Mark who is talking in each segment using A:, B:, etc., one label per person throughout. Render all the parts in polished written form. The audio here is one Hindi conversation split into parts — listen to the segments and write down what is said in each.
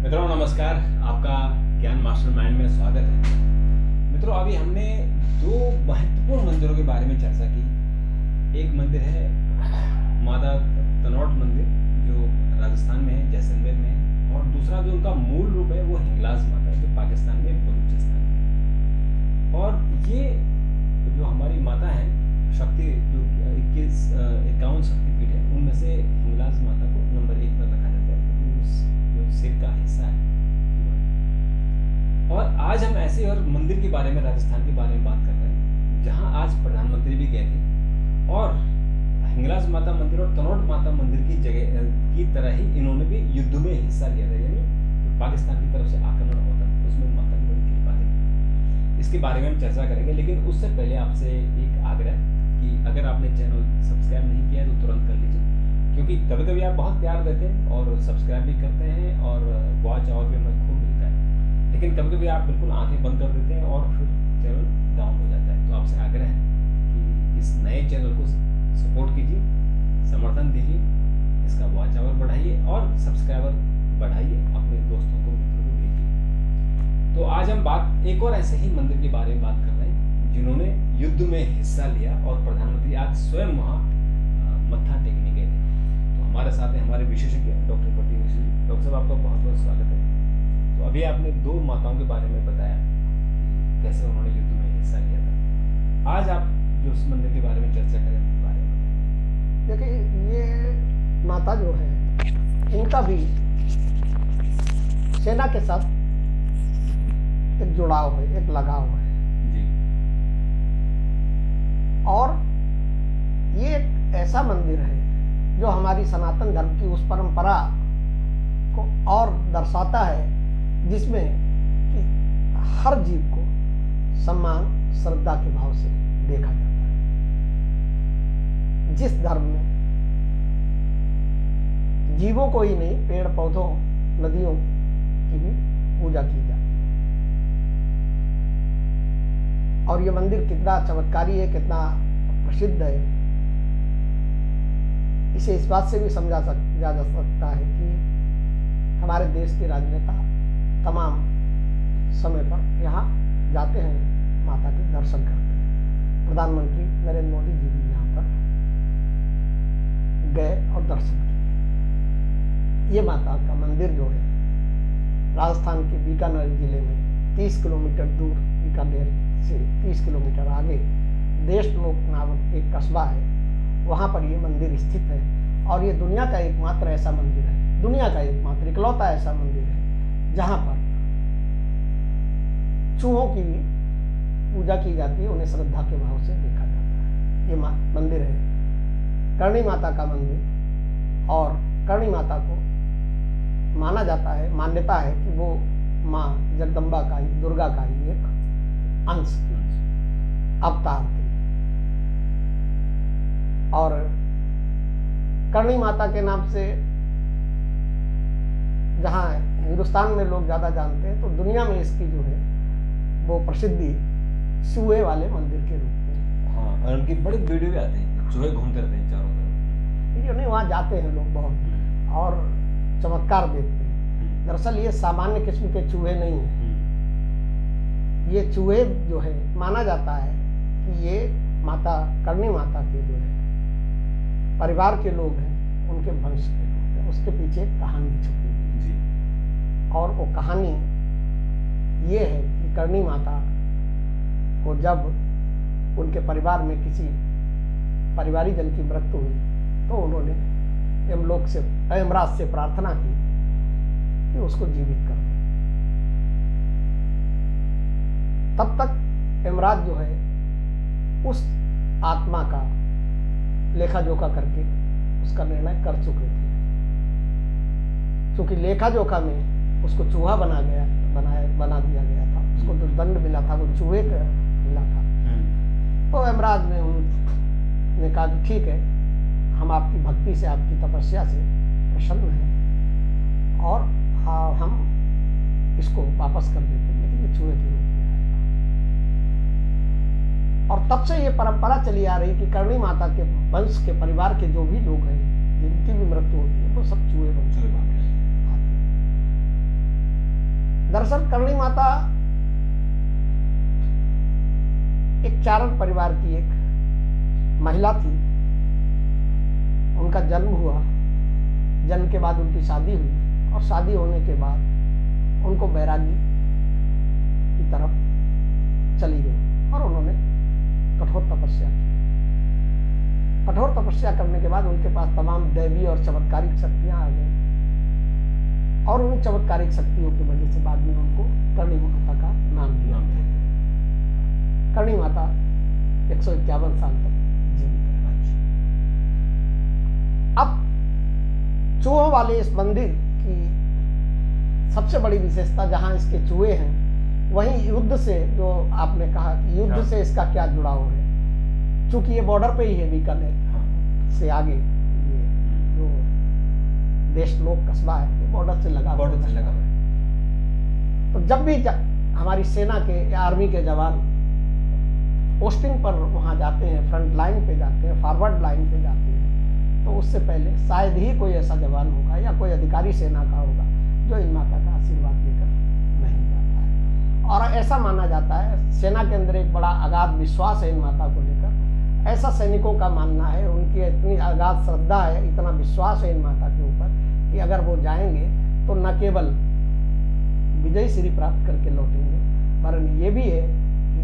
A: मित्रों नमस्कार, आपका ज्ञान मास्टरमाइंड में स्वागत है। मित्रों अभी हमने दो महत्वपूर्ण मंदिरों के बारे में चर्चा की। एक मंदिर है माता तनोट मंदिर जो राजस्थान में है, जैसलमेर में है, और दूसरा जो उनका मूल रूप है वो हिंगलाज माता है जो पाकिस्तान में बलूचिस्तान में। और ये जो हमारी माता है शक्ति जो 51 शक्तिपीठ है उनमें से हिंगलाज माता को नंबर 1 पर रखा जाता है क्योंकि उस जो सिर का हिस्सा है वो है। और आज हम ऐसे और मंदिर के बारे में, राजस्थान के बारे में बात कर रहे हैं जहां आज प्रधानमंत्री भी गए थे। और हिंगलाज माता मंदिर और तनोट माता मंदिर की जगह की तरह ही इन्होंने भी युद्ध में हिस्सा लिया था, यानी तो पाकिस्तान की तरफ से आक्रमण होता उसमें माता की बड़ी कृपा रही। इसके बारे में हम चर्चा करेंगे, लेकिन उससे पहले आपसे एक आग्रह कि अगर आपने चैनल सब्सक्राइब नहीं किया है तो तुरंत कर लीजिए, क्योंकि कभी कभी आप बहुत प्यार देते हैं और सब्सक्राइब भी करते हैं और वॉच आवर भी हमें खूब मिलता है, लेकिन कभी कभी आप बिल्कुल आंखें बंद कर देते हैं और फिर चैनल डाउन हो जाता है। तो आपसे आग्रह है कि इस नए चैनल को सपोर्ट कीजिए, समर्थन दीजिए, इसका वॉच आवर बढ़ाइए और सब्सक्राइबर बढ़ाइए, अपने दोस्तों को, मित्रों को भेजिए। तो आज हम बात एक और ऐसे ही मंदिर के बारे में बात कर रहे हैं जिन्होंने युद्ध में हिस्सा लिया और प्रधानमंत्री आज स्वयं वहाँ मत्था टेकने गए थे। तो हमारे साथ हैं हमारे विशेषज्ञ डॉक्टर प्रतीक मिश्र। डॉक्टर साहब आपका बहुत बहुत स्वागत है। तो अभी आपने दो माताओं के बारे में बताया कि कैसे उन्होंने युद्ध में हिस्सा लिया था। आज आप जो उस मंदिर के बारे में चर्चा करें उनके बारे में बताएं।
B: देखिए, ये माता जो है इनका भी सेना के साथ एक जुड़ाव है, एक लगाव है
A: जी।
B: और ये एक ऐसा मंदिर है जो हमारी सनातन धर्म की उस परंपरा को और दर्शाता है जिसमें कि हर जीव को सम्मान श्रद्धा के भाव से देखा जाता है। जिस धर्म में जीवों को ही नहीं, पेड़ पौधों, नदियों की भी पूजा की जाती है। और ये मंदिर कितना चमत्कारी है, कितना प्रसिद्ध है, इसे इस बात से भी समझा जा सकता है कि हमारे देश के राजनेता तमाम समय पर यहाँ जाते हैं, माता के दर्शन करते हैं। प्रधानमंत्री नरेंद्र मोदी जी भी यहाँ पर गए और दर्शन किए। ये माता का मंदिर जो है राजस्थान के बीकानेर जिले में 30 किलोमीटर दूर, बीकानेर से 30 किलोमीटर आगे देशमुख नामक एक कस्बा है, वहाँ पर ये मंदिर स्थित है। और ये दुनिया का एकमात्र ऐसा मंदिर है, दुनिया का एकमात्र इकलौता ऐसा मंदिर है जहाँ पर चूहों की भी पूजा की जाती है, उन्हें श्रद्धा के भाव से देखा जाता है। ये मंदिर है करणी माता का मंदिर। और करणी माता को माना जाता है, मान्यता है कि वो माँ जगदम्बा का ही, दुर्गा का ही एक अंश थी, अवतार थी। और करणी माता के नाम से जहाँ हिंदुस्तान में लोग ज़्यादा जानते हैं, तो दुनिया में इसकी जो है वो प्रसिद्धि चूहे वाले मंदिर के रूप में।
A: हाँ, और उनकी बड़ी वीडियो भी आते हैं, चूहे घूमते रहते हैं चारों तरफ।
B: वीडियो नहीं, वहाँ जाते हैं लोग बहुत और चमत्कार देखते हैं। दरअसल ये सामान्य किस्म के चूहे नहीं हैं। ये चूहे जो है माना जाता है कि ये माता करणी माता के जो है परिवार के लोग हैं, उनके वंश के लोग हैं। उसके पीछे एक कहानी छुपी हुई है। और वो कहानी ये है कि करणी माता को जब उनके परिवार में किसी परिवारी जन की मृत्यु हुई तो उन्होंने यमराज से प्रार्थना की कि उसको जीवित कर दे। तब तक यमराज जो है उस आत्मा का लेखा जोखा करके उसका निर्णय कर चुके थे। क्योंकि लेखा जोखा में उसको चूहा बना दिया गया था, उसको जो दंड मिला था वो चूहे का मिला था। तो यमराज ने कहा कि ठीक है, हम आपकी भक्ति से, आपकी तपस्या से प्रसन्न हैं और हम इसको वापस कर देते हैं, लेकिन ये चूहे के रूप में आएगा। और तब से ये परंपरा चली आ रही कि करणी माता के वंश के परिवार के जो भी लोग हैं जिनकी भी मृत्यु होती है वो सब चूहे बन आते हैं। दरअसल करणी माता एक चारण परिवार की एक महिला थी। उनका जन्म हुआ, जन्म के बाद उनकी शादी हुई और शादी होने के बाद उनको बैरागी की तरफ चली गई और उन्होंने कठोर तपस्या की। कठोर तपस्या करने के बाद उनके पास तमाम दैवी और चमत्कारिक शक्तियां आ गई और उन चमत्कारिक शक्तियों की वजह से बाद में उनको करणी माता का नाम दिया। करणी माता 151 साल तक जीवित रही। अब चूहों वाले इस मंदिर की सबसे बड़ी विशेषता, जहां इसके चूहे हैं वहीं युद्ध से, जो आपने कहा कि युद्ध से इसका क्या जुड़ाव है, चूंकि ये बॉर्डर पे ही है, बीकानेर से आगे ये जो देशलोक कस्बा है वो बॉर्डर से लगा हुआ है। तो जब भी हमारी सेना के या आर्मी के जवान पोस्टिंग पर वहां जाते हैं, फ्रंट लाइन पे जाते हैं, फॉरवर्ड लाइन पे जाते हैं, तो उससे पहले शायद ही कोई ऐसा जवान होगा या कोई अधिकारी सेना का होगा जो इन माता का आशीर्वाद लेकर नहीं जाता है। और ऐसा माना जाता है, सेना के अंदर एक बड़ा अगाध विश्वास है इन माता को लेकर। ऐसा सैनिकों का मानना है, उनकी इतनी अगाध श्रद्धा है, इतना विश्वास है इन माता के ऊपर कि अगर वो जाएंगे तो न केवल विजय श्री प्राप्त करके लौटेंगे, वरन ये भी है कि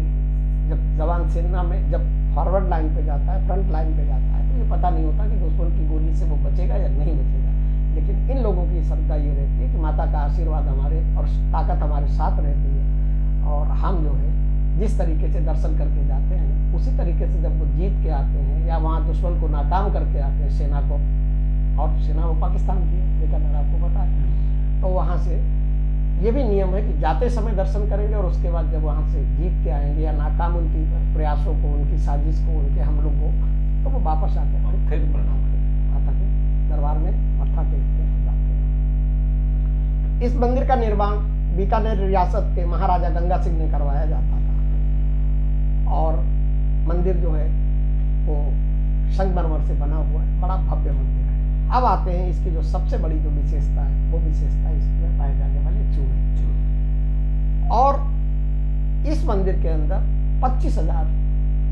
B: जब जवान सेना में जब फॉरवर्ड लाइन पे जाता है, फ्रंट लाइन पे जाता है, तो ये पता नहीं होता कि दुश्मन की गोली से वो बचेगा या नहीं बचेगा। लेकिन इन लोगों की श्रद्धा ये रहती है कि माता का आशीर्वाद हमारे और ताकत हमारे साथ रहती है और हम जो है जिस तरीके से दर्शन करके जाते हैं उसी तरीके से जब वो जीत के आते हैं या वहाँ दुश्मन को नाकाम करके आते हैं सेना को, और सेना वो पाकिस्तान की है, लेकिन आपको पता है, तो वहाँ से ये भी नियम है कि जाते समय दर्शन करेंगे और उसके बाद जब वहाँ से जीत के आएंगे या नाकाम उनकी प्रयासों को, उनकी साजिश को, उनके हमलों को, तो वो वापस आकर फिर प्रणाम करके माता के दरबार में मत्था टेक के जाते हैं। इस मंदिर का निर्माण बीकानेर रियासत के महाराजा गंगा सिंह ने करवाया जाता था और मंदिर जो है वो संगमरमर से बना हुआ है, बड़ा भव्य मंदिर है। अब आते हैं इसकी जो सबसे बड़ी जो विशेषता है, वो विशेषता इसमें पाए जाने वाले चूहे। और इस मंदिर के अंदर 25,000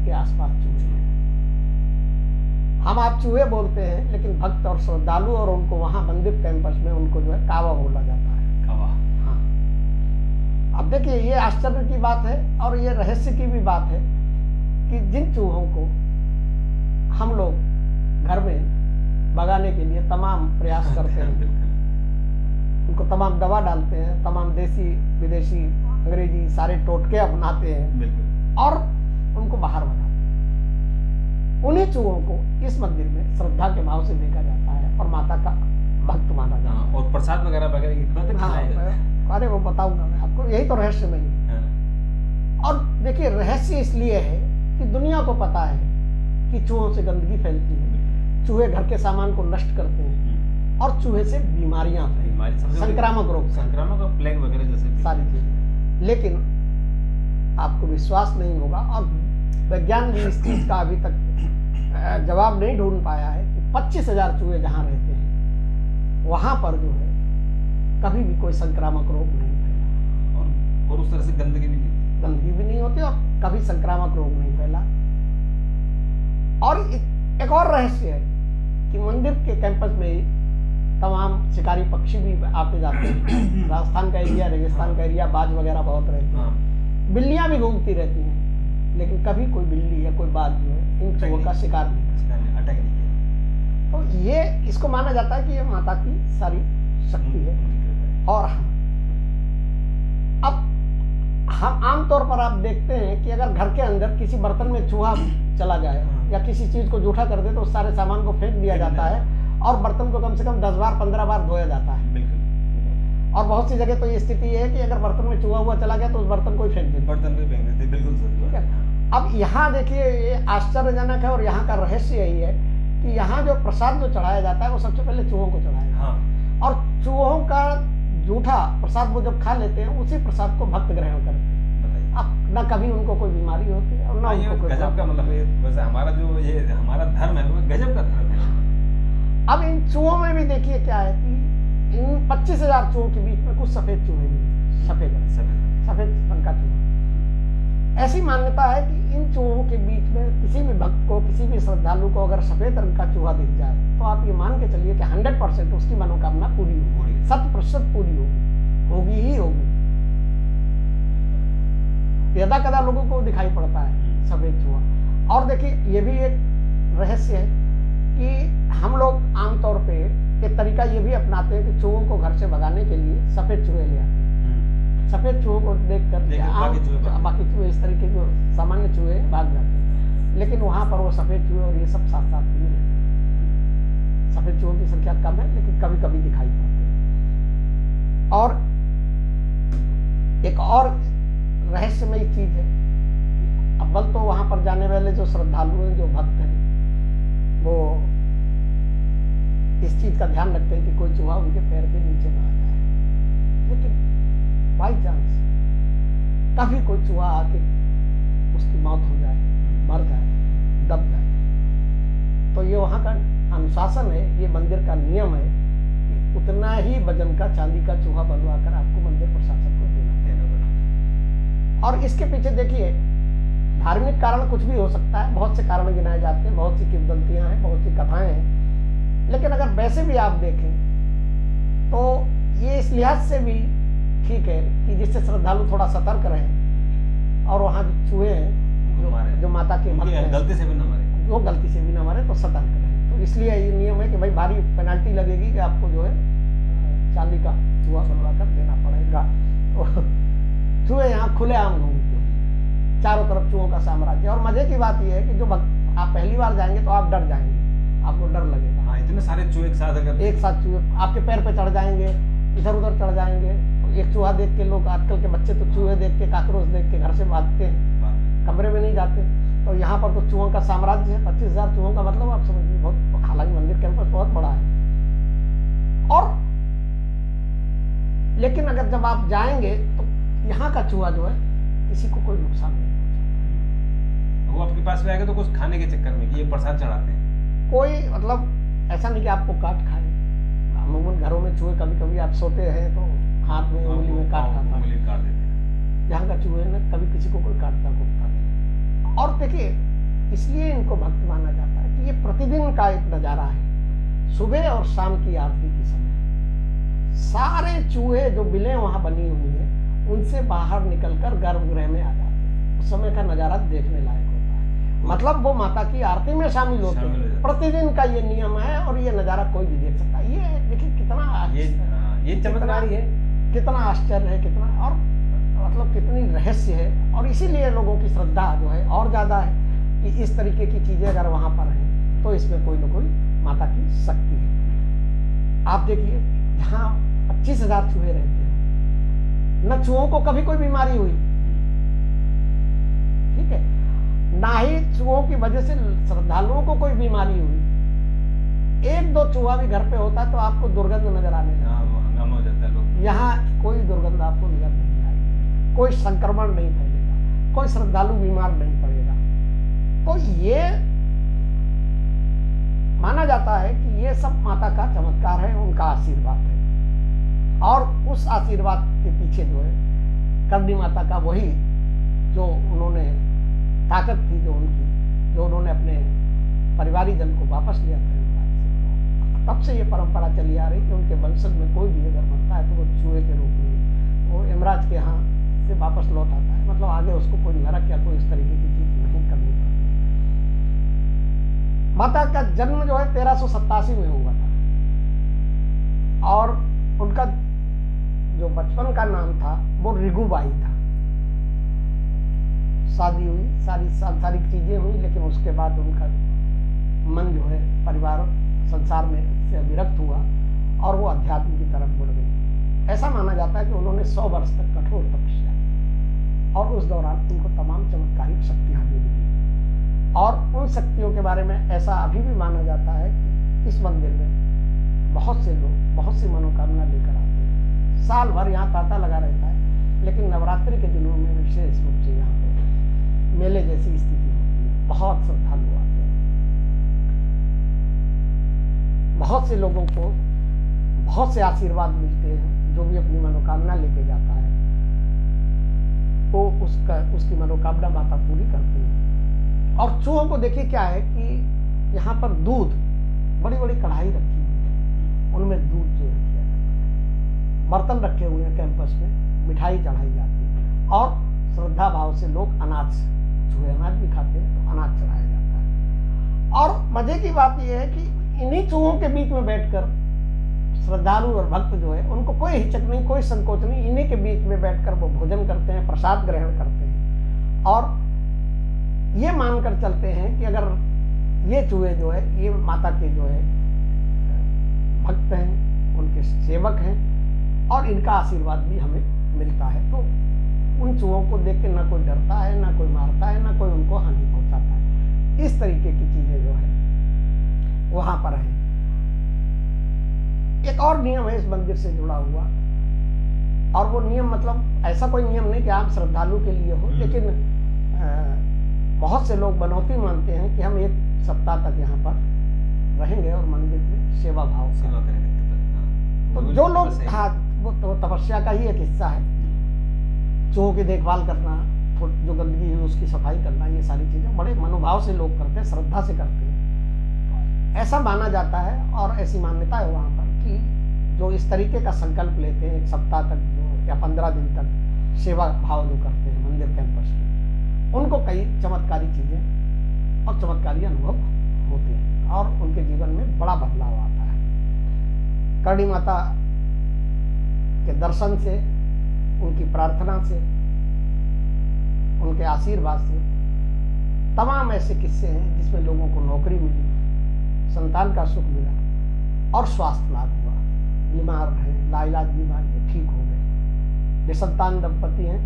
B: के आसपास चूहे हैं। हम आप चूहे बोलते हैं, लेकिन भक्त और श्रद्धालु और उनको वहां मंदिर कैंपस में उनको जो है कावा बोला जाता है।
A: कावा।
B: हाँ। अब देखिए, ये आश्चर्य की बात है और ये रहस्य की भी बात है कि जिन चूहों को हम लोग घर में भगाने के लिए तमाम प्रयास करते हैं, उनको तमाम दवा डालते हैं, तमाम देसी विदेशी अंग्रेजी सारे टोटके अपनाते हैं और उनको बाहर भगाते हैं, उन्हीं चूहों को इस मंदिर में श्रद्धा के भाव से देखा जाता है और माता का भक्त माना जाता है।
A: और प्रसाद वगैरह
B: अरे वो बताऊंगा मैं आपको, यही तो रहस्य नहीं है। और देखिए, रहस्य इसलिए है कि दुनिया को पता है कि चूहों से गंदगी फैलती है, चूहे घर के सामान को नष्ट करते हैं और चूहे से बीमारियां, संक्रामक रोग,
A: संक्रामक प्लेग वगैरह जैसे
B: सारी चीजें। लेकिन आपको विश्वास नहीं होगा और विज्ञान भी इस चीज का अभी तक जवाब नहीं ढूंढ पाया है कि 25,000 चूहे जहां रहते हैं वहां पर जो है कभी भी कोई संक्रामक रोग नहीं फैला
A: और उस तरह से गंदगी भी नहीं
B: होती और कभी संक्रामक रोग नहीं फैला। और एक और रहस्य है कि मंदिर के कैंपस में ही तमाम शिकारी पक्षी भी आते जाते हैं। राजस्थान का एरिया, रेगिस्तान का एरिया, बाज वगैरह बहुत रहते हैं, बिल्लियां भी घूमती रहती हैं, लेकिन कभी कोई बिल्ली या कोई बाज जो है इन चूहों का शिकार नहीं
A: अटैक नहीं किया।
B: तो ये इसको माना जाता है कि ये माता की सारी शक्ति है। और अब हम आमतौर पर आप देखते हैं कि अगर घर के अंदर किसी बर्तन में चूहा चला जाए या किसी चीज को जूठा कर दे तो उस सारे सामान को फेंक दिया जाता है और बर्तन को कम से कम 10 बार 15 बार धोया जाता है।
A: बिल्कुल।
B: और बहुत सी जगह तो ये स्थिति है कि अगर बर्तन में चूहा हुआ चला गया तो उस बर्तन को ही फेंक देते।
A: बिल्कुल सही।
B: अब यहाँ देखिए, ये आश्चर्यजनक है और यहाँ का रहस्य यही है कि यहाँ जो प्रसाद जो चढ़ाया जाता है वो सबसे पहले चूहों को चढ़ाया जाता है और चूहों का जूठा प्रसाद वो जब खा लेते हैं उसी प्रसाद को भक्त ग्रहण करते हैं। अब न कभी उनको कोई बीमारी होती है और न उनको कोई
A: गजब का मतलब वैसे हमारा जो ये हमारा धर्म है वो गजब का धर्म है।
B: अब इन चूहों में भी देखिए क्या है कि इन 25,000 चूहों के बीच में कुछ सफेद चूहे भी, सफेद रंग, सफेद रंग का चूहा। ऐसी मान्यता है कि इन चूहों के बीच में किसी भी भक्त को, किसी भी श्रद्धालु को अगर सफेद रंग का चूहा दिख जाए तो आप ये मान के चलिए कि 100% उसकी मनोकामना पूरी होगी, 100% पूरी होगी ही होगी। यदा कदा लोगों को दिखाई पड़ता है सफेद चूहा। और देखिए ये भी एक रहस्य है कि हम लोग आमतौर पे एक तरीका ये भी अपनाते हैं कि चूहों को घर से भगाने के लिए सफेद चूहे ले आते हैं। सफेद चूहों को देखकर बाकी चूहे इस तरीके के सामान्य चूहे भाग जाते हैं, लेकिन वहां पर वो सफेद चूहे और ये सब साथ साथ नहीं रहते। सफेद चूहों की संख्या कम है, लेकिन कभी कभी दिखाई पड़ते हैं। और एक और रहस्यमयी चीज है, अव्वल तो वहां पर जाने वाले जो श्रद्धालु हैं, जो भक्त हैं, वो इस चीज का ध्यान रखते हैं कि कोई चूहा उनके पैर के नीचे ना आ जाए। लेकिन बाई चांस कभी कोई चूहा आके उसकी मौत हो जाए, मर जाए, दब जाए, तो ये वहां का अनुशासन है, ये मंदिर का नियम है कि उतना ही वजन का चांदी का चूहा बनवा कर आपको मंदिर प्रशासन को देना पड़ेगा। और इसके पीछे देखिए धार्मिक कारण कुछ भी हो सकता है, बहुत से कारण गिनाए जाते हैं, बहुत सी किंवदंतियां हैं, बहुत सी कथाएं हैं। लेकिन अगर वैसे भी आप देखें तो ये इस लिहाज से भी ठीक है कि जिससे श्रद्धालु थोड़ा सतर्क रहें और वहाँ जो चूहे हैं जो माता के भक्त हैं,
A: गलती से भी न मारे,
B: वो गलती से भी न मारे, तो सतर्क रहें। तो इसलिए ये नियम है कि भाई भारी पेनल्टी लगेगी कि आपको जो है चांदी का चूहा बनवा कर देना पड़ेगा। तो चूहे यहाँ खुलेआम घूमते हैं, चारों तरफ चूहों का साम्राज्य। और मजे की बात यह है कि जो आप पहली बार जाएंगे तो आप डर जाएंगे, आपको डर लगेगा।
A: हाँ, इतने सारे चूहे एक साथ
B: चूहे आपके पैर पे चढ़ जाएंगे, इधर उधर चढ़ जाएंगे। तो एक चूहा देख के लोग, आजकल के बच्चे तो चूहे देख के, काकरोच देख के घर से भागते हैं, कमरे में नहीं जाते। तो यहाँ पर तो चूहों का साम्राज्य है, 25,000 चूहों का मतलब आप समझिए बहुत। हालांकि मंदिर कैंपस बहुत बड़ा है। और लेकिन अगर जब आप जाएंगे तो यहाँ का चूहा जो है किसी को कोई नुकसान नहीं पहुंचाता।
A: वो आपके पास में आएगा तो कुछ खाने के चक्कर में कि ये प्रसाद चढ़ाते हैं,
B: कोई मतलब ऐसा नहीं कि आपको काट खाए। अमूमन घरों में चूहे कभी कभी आप सोते हैं तो हाथ में उंगली में काट खाता है,
A: उंगली काट देते हैं।
B: यहाँ का चूहे ना कभी किसी को कोई काटता कूटता नहीं। और देखिए इसलिए इनको भक्त माना जाता है कि ये प्रतिदिन का एक नजारा है। सुबह और शाम की आरती के समय सारे चूहे जो बिलें वहां बनी हुई है उनसे बाहर निकलकर गर्भगृह में आ जाते हैं। उस समय का नजारा देखने लायक होता है, मतलब वो माता की आरती में शामिल होते हैं। प्रतिदिन का ये नियम है और ये नजारा कोई भी देख सकता है। ये देखिए कितना
A: ये चमत्कारी है,
B: कितना आश्चर्य है, कितना और मतलब कितनी रहस्य है। और इसीलिए लोगों की श्रद्धा जो है और ज्यादा है कि इस तरीके की चीजें अगर वहां पर हैं तो इसमें कोई ना कोई माता की शक्ति है। आप देखिए जहाँ 25,000 चूहे रहते हैं, न चूहों को कभी कोई बीमारी हुई, ठीक है, ना ही चूहों की वजह से श्रद्धालुओं को कोई बीमारी हुई। एक दो चूहा भी घर पे होता है तो आपको दुर्गंध नजर आने लगता है,
A: हंगामा हो जाता है लोग।
B: यहाँ कोई दुर्गंध आपको नजर नहीं आएगी, कोई संक्रमण नहीं फैलेगा, कोई श्रद्धालु बीमार नहीं पड़ेगा। तो ये माना जाता है कि ये सब माता का चमत्कार है, उनका आशीर्वाद है। और उस आशीर्वाद के पीछे जो है करणी माता का वही जो उन्होंने ताकत थी जो उनकी, जो उन्होंने अपने परिवारीजन को वापस लिया था यमराज से। तब से ये परंपरा चली आ रही कि उनके वंशज में कोई भी अगर बनता है तो वो चूहे के रूप में वो यमराज के यहाँ से वापस लौट आता है। मतलब आगे उसको कोई नरक या कोई इस तरीके की चीज नहीं करनी पड़ती। माता का जन्म जो है 1387 में हुआ था और उनका जो बचपन का नाम था वो ऋगुबाई था। शादी हुई, सारी सांसारिक चीजें हुई, लेकिन उसके बाद उनका मन जो है परिवार संसार में से विरक्त हुआ और वो अध्यात्म की तरफ बढ़ गई। ऐसा माना जाता है कि उन्होंने 100 वर्ष तक कठोर तपस्या की और उस दौरान उनको तमाम चमत्कारिक शक्तियां भी मिली। और उन शक्तियों के बारे में ऐसा अभी भी माना जाता है कि इस मंदिर में बहुत से लोग बहुत सी मनोकामना लेकर आते हैं। साल भर यहाँ तांता लगा रहता है, लेकिन नवरात्रि के दिनों में विशेष रूप से यहाँ पे मेले जैसी स्थिति होती है। बहुत श्रद्धालु आते हैं, बहुत से लोगों को बहुत से आशीर्वाद मिलते हैं। जो भी अपनी मनोकामना लेके जाता है वो उसकी मनोकामना माता पूरी करती है। और चूहों को देखिए क्या है कि यहाँ पर दूध, बड़ी बड़ी कढ़ाई रखी हुई है, उनमें दूध जो है किया जाता है, बर्तन रखे हुए हैं कैंपस में, मिठाई चढ़ाई जाती है, और श्रद्धा भाव से लोग अनाज, चूहे अनाज भी खाते हैं तो अनाज चढ़ाया जाता है। और मजे की बात यह है कि इन्हीं चूहों के बीच में बैठकर श्रद्धालु और भक्त जो है उनको कोई हिचक नहीं, कोई संकोच नहीं, इन्हीं के बीच में बैठकर वो भोजन करते हैं, प्रसाद ग्रहण करते हैं, और ये मानकर चलते हैं कि अगर ये चूहे जो है ये माता के जो है भक्त हैं, उनके सेवक हैं, और इनका आशीर्वाद भी हमें मिलता है। तो उन चूहों को देख के ना कोई डरता है, ना कोई मारता है, ना कोई उनको हानि पहुंचाता है। इस तरीके की चीजें जो है वहां पर है। एक और नियम है इस मंदिर से जुड़ा हुआ, और वो नियम मतलब ऐसा कोई नियम नहीं कि आप श्रद्धालु के लिए हो, लेकिन बहुत से लोग बनौती मानते हैं कि हम 1 सप्ताह तक यहाँ पर रहेंगे और मंदिर में सेवा भाव
A: सेवा करेंगे।
B: तो जो लोग, हाँ, वो तो तपस्या का ही एक हिस्सा है। चूहों की देखभाल करना, जो गंदगी है उसकी सफाई करना, ये सारी चीजें बड़े मनोभाव से लोग करते हैं, श्रद्धा से करते हैं। ऐसा माना जाता है और ऐसी मान्यता है वहाँ पर कि जो इस तरीके का संकल्प लेते हैं 1 सप्ताह तक जो या 15 दिन तक सेवा भाव जो करते हैं मंदिर कैंपस में, उनको कई चमत्कारी चीजें और चमत्कारी अनुभव होते हैं और उनके जीवन में बड़ा बदलाव आता है। करणी माता के दर्शन से, उनकी प्रार्थना से, उनके आशीर्वाद से तमाम ऐसे किस्से हैं जिसमें लोगों को नौकरी मिली, संतान का सुख मिला और स्वास्थ्य लाभ हुआ। बीमार हैं, लाइलाज बीमार ये ठीक हो गए, निसंतान दंपति हैं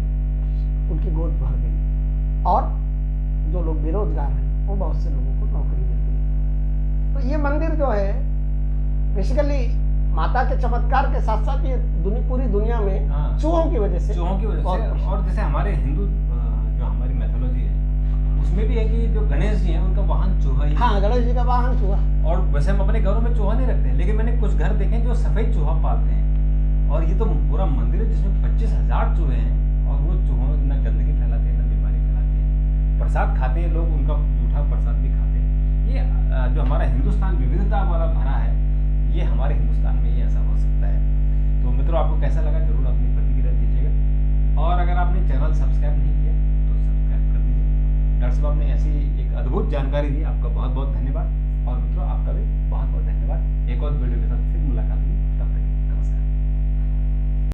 B: उनकी गोद भर गई, और जो लोग बेरोजगार हैं वो बहुत से लोगों को नौकरी मिल गई। तो ये मंदिर जो है बेसिकली माता के चमत्कार के साथ साथ ये पूरी दुनिया में चूहों की वजह से
A: और जैसे हमारे हिंदू जो हमारी मैथोलॉजी है उसमें भी है कि जो गणेश जी हैं उनका वाहन चूहा ही।
B: हाँ, गणेश जी का वाहन चूहा।
A: और वैसे हम अपने घरों में चूहा नहीं रखते हैं, लेकिन मैंने कुछ घर देखे जो सफेद चूहा पालते हैं, और ये तो पूरा मंदिर है जिसमें 25,000 चूहे हैं, और वो चूहों न गंदगी फैलाते हैं, न बीमारी फैलाते हैं। प्रसाद खाते हैं लोग, उनका जूठा प्रसाद भी खाते हैं। ये जो हमारा हिंदुस्तान विविधता वाला भरा है, ये हमारे हिंदुस्तान में ही ऐसा हो सकता है। तो मित्रों, आपको कैसा लगा जरूर अपनी प्रतिक्रिया दीजिएगा, और अगर आपने चैनल सब्सक्राइब नहीं किया तो सब्सक्राइब कर दीजिए। डॉक्टर साहब ने ऐसी एक अद्भुत जानकारी दी, आपका बहुत बहुत धन्यवाद। और मित्रों, आपका भी बहुत बहुत धन्यवाद। एक और वीडियो के साथ